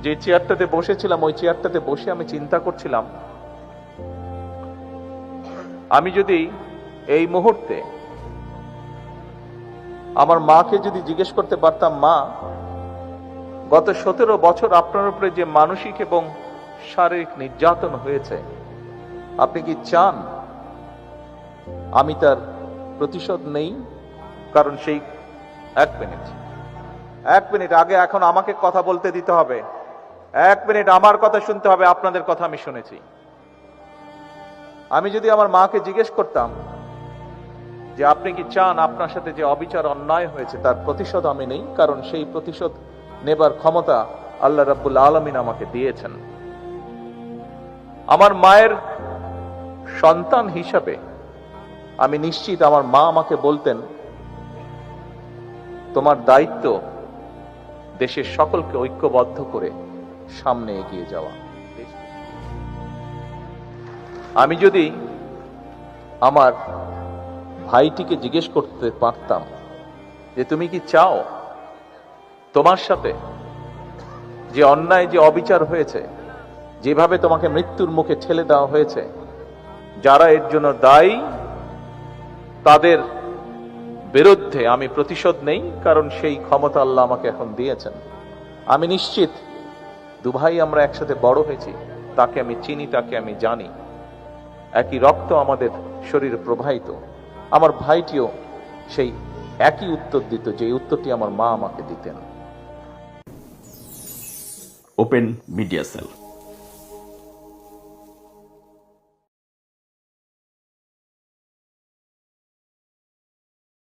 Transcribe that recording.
যে চেয়ারটাতে বসেছিলাম ওই চেয়ারটাতে বসে আমি চিন্তা করছিলাম, আমি যদি এই মুহূর্তে আমার মাকে যদি জিজ্ঞেস করতে পারতাম, মা, গত 17 বছর আপনার উপরে যে মানসিক এবং শারীরিক নির্যাতন হয়েছে, আপনি কি চান আমি তার প্রতিশোধ নেই? কারণ সেই এক মিনিট আগে এখন আমাকে কথা বলতে দিতে হবে। 1 মিনিট আমার কথা শুনতে হবে, আপনাদের কথা আমি শুনেছি। আমি যদি আমার মাকে জিজ্ঞেস করতাম যে আপনি কি চান আপনার সাথে যে অবিচার অন্যায় হয়েছে তার প্রতিশোধ আমি নেই, কারণ সেই প্রতিশোধ নেবার ক্ষমতা আল্লাহ রাব্বুল আলামিন আমাকে দিয়েছেন। আমার মায়ের সন্তান হিসাবে আমি নিশ্চিত আমার মা আমাকে বলতেন, তোমার দায়িত্ব দেশের সকলকে ঐক্যবদ্ধ করে সামনে এগিয়ে যাওয়া। আমি যদি আমার ভাইটিকে জিজ্ঞেস করতে পারতাম যে তুমি কি চাও তোমার সাথে যে অন্যায় যে অবিচার হয়েছে, যেভাবে তোমাকে মৃত্যুর মুখে ঠেলে দেওয়া হয়েছে, যারা এর জন্য দায়ী তাদের বিরুদ্ধে আমি প্রতিশোধ নেই, কারণ সেই ক্ষমতা আল্লাহ আমাকে এখন দিয়েছেন। আমি নিশ্চিত দুভাই আমরা একসাথে বড় হয়েছি, তাকে আমি চিনি, তাকে আমি জানি, একই রক্ত আমাদের শরীরে প্রবাহিত। আমার ভাইটিও সেই একই উত্তর দিত যে উত্তরটি আমার মা আমাকে দিতেন। Open media cell.